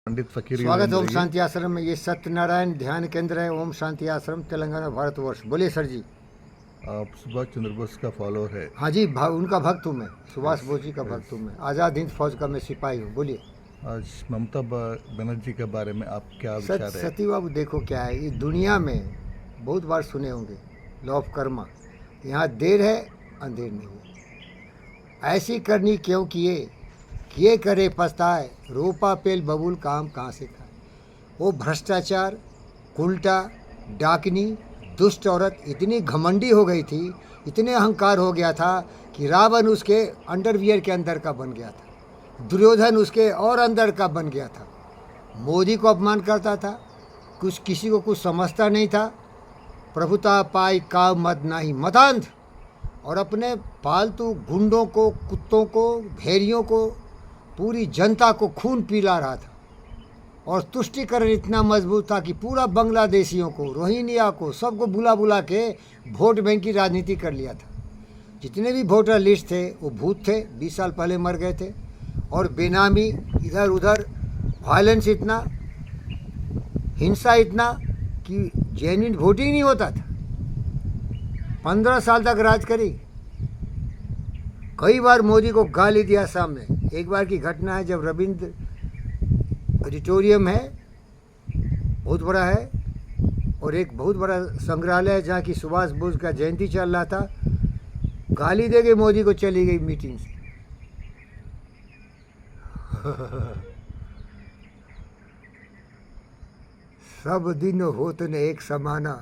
पंडित फकीर स्वागत है ओम शांति आश्रम में। ये सत्यनारायण ध्यान केंद्र है, ओम शांति आश्रम, तेलंगाना, भारतवर्ष। बोलिए सर जी। आप सुभाष चंद्र बोस का फॉलोअर है। हाँ जी, उनका भक्त हूँ मैं, सुभाष यस, बोस जी का यस। भक्त हूँ मैं। आज़ाद हिंद फौज का मैं सिपाही हूँ। बोलिए। आज ममता बनर्जी के बारे में आप क्या विचार है? सती बाबू, देखो क्या है, ये दुनिया में बहुत बार सुने होंगे लॉ ऑफ कर्मा। यहाँ देर है, अंधेर नहीं है। ऐसी करनी क्यों किए करे पछताए, रोपा पेल बबूल काम कहाँ से खाए। वो भ्रष्टाचार, उल्टा, डाकनी, दुष्ट औरत इतनी घमंडी हो गई थी, इतने अहंकार हो गया था कि रावण उसके अंडरवियर के अंदर का बन गया था, दुर्योधन उसके और अंदर का बन गया था। मोदी को अपमान करता था, किसी को कुछ समझता नहीं था। प्रभुता पाई काव मद नाही मतांध, और अपने पालतू गुंडों को, कुत्तों को, भेड़ियों को, पूरी जनता को खून पिला रहा था। और तुष्टिकरण इतना मजबूत था कि पूरा बांग्लादेशियों को, रोहिंग्या को, सबको बुला बुला के वोट बैंक की राजनीति कर लिया था। जितने भी वोटर लिस्ट थे वो भूत थे, 20 साल पहले मर गए थे। और बेनामी, इधर उधर वायलेंस इतना, हिंसा इतना कि जेन्युइन वोटिंग नहीं होता था। 15 साल तक राज करी। कई बार मोदी को गाली दिया सामने। एक बार की घटना है, जब रविंद्र ऑडिटोरियम है, बहुत बड़ा है, और एक बहुत बड़ा संग्रहालय है जहाँ की सुभाष बोस का जयंती चल रहा था। गाली दे के मोदी को चली गई मीटिंग से। सब दिन होत न एक समाना।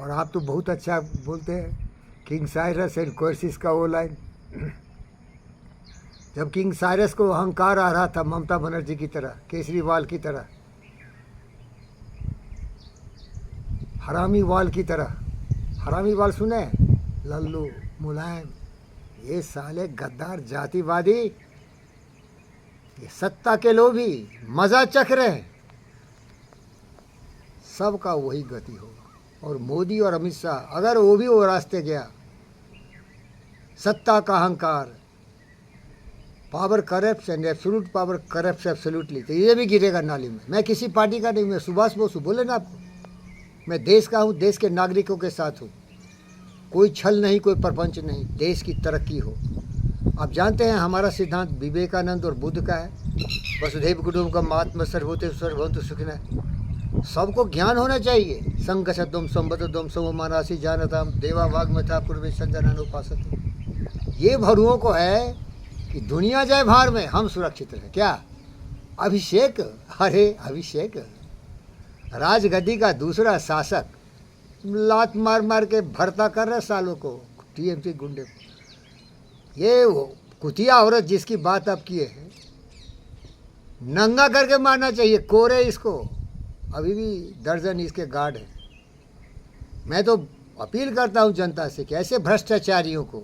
और आप तो बहुत अच्छा बोलते हैं, किंग साइरस एंड कोर्सिस का वो लाइन। जब किंग साइरस को अहंकार आ रहा था ममता बनर्जी की तरह, केजरीवाल की तरह, हरामी वाल की तरह। हरामी वाल सुने? लल्लू, मुलायम, ये साले गद्दार, जातिवादी, ये सत्ता के लोभी, मजा चख रहे हैं। सबका वही गति होगा। और मोदी और अमित शाह, अगर वो भी वो रास्ते गया, सत्ता का अहंकार, power corrupts and absolute power corrupts absolutely, तो ये भी गिरेगा नाली में। मैं किसी पार्टी का नहीं, मैं सुभाष बोस हूँ, बोले ना आपको। मैं देश का हूँ, देश के नागरिकों के साथ हूँ। कोई छल नहीं, कोई प्रपंच नहीं, देश की तरक्की हो। आप जानते हैं हमारा सिद्धांत विवेकानंद और बुद्ध का है, वसुधैव कुटुम्बकम आत्म सर्वभूतेषु सर्वभूतेषु सुखिनः। सबको ज्ञान होना चाहिए। संगशतम संबद्धम सममानासि जानताम देवा वाग्मता पूर्वे संजनानुपासते। ये भरुओं को है कि दुनिया जाए भार में, हम सुरक्षित रहे। क्या अभिषेक? अरे अभिषेक राजगद्दी का दूसरा शासक, लात मार मार के भरता कर रहे सालों को, टीएमसी गुंडे को। ये कुतिया औरत जिसकी बात आप किए हैं, नंगा करके मारना चाहिए, कोरे इसको। अभी भी दर्जन इसके गार्ड हैं। मैं तो अपील करता हूँ जनता से कि ऐसे भ्रष्टाचारियों को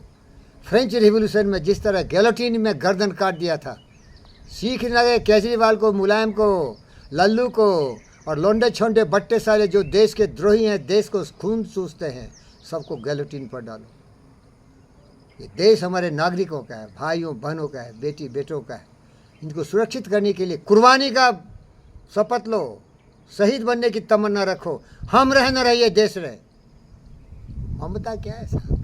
फ्रेंच रिवॉल्यूशन में जिस तरह गैलोटीन में गर्दन काट दिया था, सीख लगे केजरीवाल को, मुलायम को, लल्लू को, और लोंडे छोंडे बट्टे सारे जो देश के द्रोही हैं, देश को खून चूसते हैं, सबको गैलोटीन पर डालो। ये देश हमारे नागरिकों का है, भाइयों बहनों का है, बेटी बेटों का है। इनको सुरक्षित करने के लिए कुर्बानी का शपथ लो, शहीद बनने की तमन्ना रखो। हम रहे न रहिए, देश रहे। ममता क्या है साहब?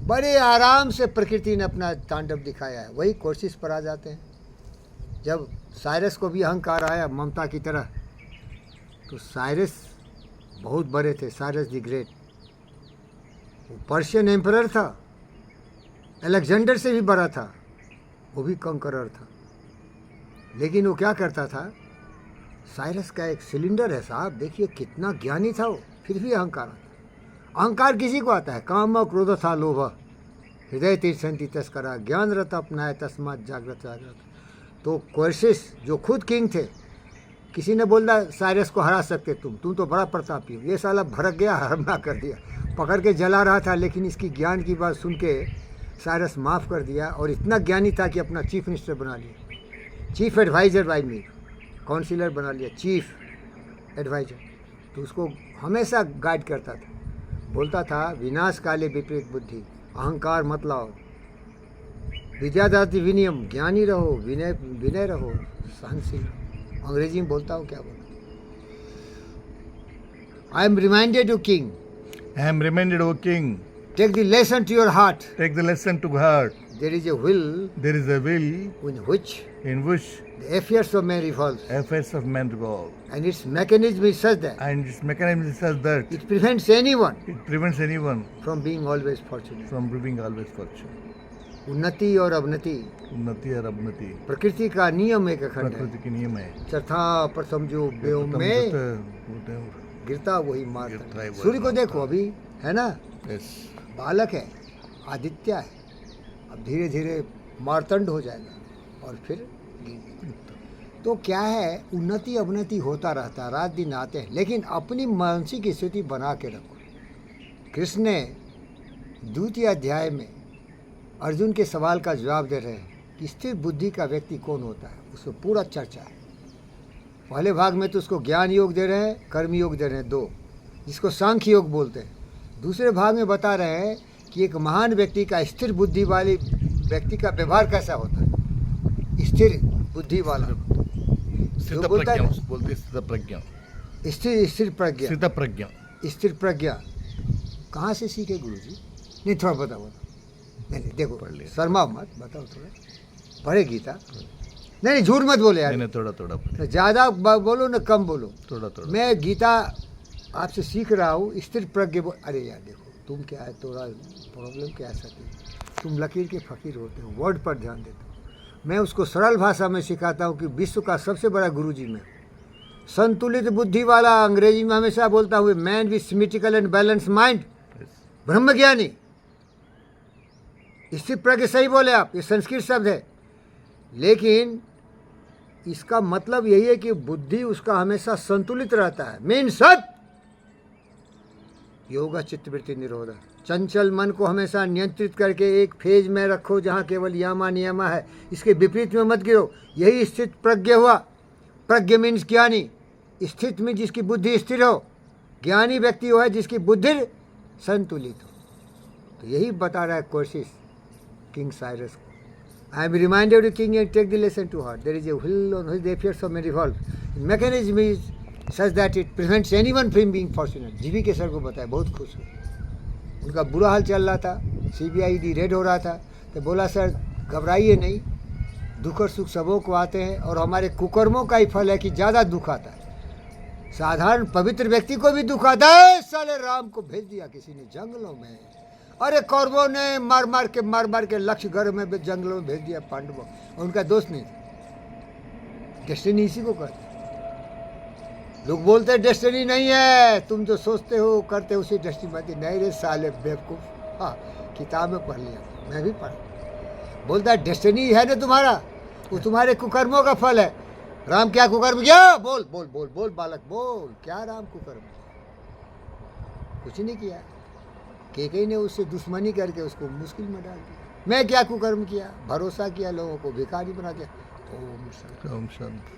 बड़े आराम से प्रकृति ने अपना तांडव दिखाया है। वही कोशिश पर आ जाते हैं। जब साइरस को भी अहंकार आया ममता की तरह, तो साइरस बहुत बड़े थे, साइरस द ग्रेट। वो पर्शियन एम्परर था, अलेक्जेंडर से भी बड़ा था, वो भी कंकरर था। लेकिन वो क्या करता था, साइरस का एक सिलेंडर है साहब, देखिए कितना ज्ञानी था वो, फिर भी अहंकार आता। अहंकार किसी को आता है? काम क्रोध था लोभ, हृदय तीर्थंती तस्करा, ज्ञान रत अपनाए तस्मात जागृत जागृत। तो कोर्सिस जो खुद किंग थे, किसी ने बोला साइरस को हरा सकते तुम तो बड़ा प्रतापी हो। ये साला भड़क गया, हमला कर दिया, पकड़ के जला रहा था। लेकिन इसकी ज्ञान की बात सुन के साइरस माफ़ कर दिया, और इतना ज्ञानी था कि अपना चीफ मिनिस्टर बना लिया, chief adviser by me, councillor बना लिया, चीफ एडवाइज़र। तो उसको हमेशा गाइड करता था, बोलता था विनाश काले विपरीत बुद्धि, अहंकार मत लाओ, विद्यादाति विनयम, ज्ञानी रहो, विनय विनय रहो, सहनशील। अंग्रेजी में बोलता हूँ, क्या बोलूँ। I am reminded you king, I am reminded, O king, take the lesson to your heart, take the lesson to heart. There is a will There is a will in which in which the affairs of man revolve, affairs of man revolve, and its mechanism is such that and its mechanism is such that it prevents anyone it prevents anyone from being always fortunate. from proving always fortune. उन्नति और अवनति उन्नति और अवनति प्रकृति का नियम एक अखंड है। प्रकृति के नियम है। चौथा प्रथम जो व्योम में गिरता वही मारता गिरता है है। वही सूर्य को मारता देखो, अभी है ना, Yes. बालक है, आदित्य है, अब धीरे धीरे मारतंड हो जाएगा और फिर गिर। तो क्या है, उन्नति अवनति होता रहता है, रात दिन आते हैं, लेकिन अपनी मानसिक स्थिति बना के रखो। कृष्ण ने द्वितीय अध्याय में अर्जुन के सवाल का जवाब दे रहे हैं कि स्थिर बुद्धि का व्यक्ति कौन होता है, उसमें पूरा चर्चा है। पहले भाग में तो उसको ज्ञान योग दे रहे हैं, कर्म योग दे रहे हैं, दो, जिसको सांख्य योग बोलते हैं। दूसरे भाग में बता रहे हैं कि एक महान व्यक्ति का, स्थिर बुद्धि वाले व्यक्ति का व्यवहार कैसा होता है। स्थिर बुद्धि वाला स्थित बोलता है प्रज्ञा ना? बोलते हैं, स्थित प्रज्ञा, स्थिर प्रज्ञा, स्थित प्रज्ञा। स्थिर प्रज्ञा कहाँ से सीखे गुरु जी? नहीं, थोड़ा बताओ। नहीं देखो, पढ़ लिया। शर्मा मत, बताओ थोड़ा। पढ़े गीता? नहीं झूठ मत बोले यार, नहीं थोड़ा थोड़ा ज़्यादा बोलो ना कम बोलो। थोड़ा थोड़ा। मैं गीता आपसे सीख रहा हूँ, स्थिर प्रज्ञ अरे यार देखो, तुम क्या है, थोड़ा प्रॉब्लम क्या है सती, तुम लकीर के फ़कीर होते हो, वर्ड पर ध्यान देते हो। मैं उसको सरल भाषा में सिखाता हूँ कि विश्व का सबसे बड़ा गुरु जी मैं, संतुलित बुद्धि वाला, अंग्रेजी में हमेशा बोलता हुए, man with symmetrical and balance mind, ब्रह्मज्ञानी। स्थिर प्रज्ञ सही बोले आप, ये संस्कृत शब्द है, लेकिन इसका मतलब यही है कि बुद्धि उसका हमेशा संतुलित रहता है। मीन सत योगा चित्तवृत्ति निरोध, चंचल मन को हमेशा नियंत्रित करके एक फेज में रखो जहाँ केवल यामा नियमा है, इसके विपरीत में मत गिरो। यही स्थित प्रज्ञ हुआ। प्रज्ञ मीन्स ज्ञानी, स्थित में जिसकी बुद्धि स्थिर हो, ज्ञानी व्यक्ति वो है जिसकी बुद्धि संतुलित हो। तो यही बता रहा है कोशिश किंग साइरस को। I am reminded, king, and take the lesson to heart. There is a will on which the affairs of men revolve. Mechanism is such that it prevents anyone from being fortunate. जीवी के sir को बताया, बहुत खुश हुए। उनका बुरा हाल चल रहा था, CBID रेड हो रहा था, तो बोला सर घबराइए नहीं, दुख और सुख सबों को आते हैं, और हमारे कुकर्मों का ही फल है कि ज़्यादा दुख आता है। साधारण पवित्र व्यक्ति को भी दुख आता है। साले राम को भेज दिया किसी ने जंगलों में, अरे कौरवों ने मार मार के लक्ष्य घर में जंगलों में भेज दिया पांडवों, और उनका दोस्त नहीं था। डेस्टिनी इसी को कहते हैं। लोग बोलते हैं डेस्टिनी नहीं है, तुम जो सोचते हो करते हो उसी डेस्टिनी में। नहीं रे साले बेवकूफ, हाँ किताब में पढ़ लिया, मैं भी पढ़ा। बोलता है डेस्टिनी है ना तुम्हारा, वो तुम्हारे कुकर्मों का फल है। राम क्या कुकर्म किया? बोल बोल बोल बोल बालक बोल, क्या राम कुकर्म? कुछ नहीं किया। केकई ने उससे दुश्मनी करके उसको मुश्किल में डाल दिया। मैं क्या कुकर्म किया? भरोसा किया, लोगों को भिखारी बना दिया। ओम शांति। ओम शांति।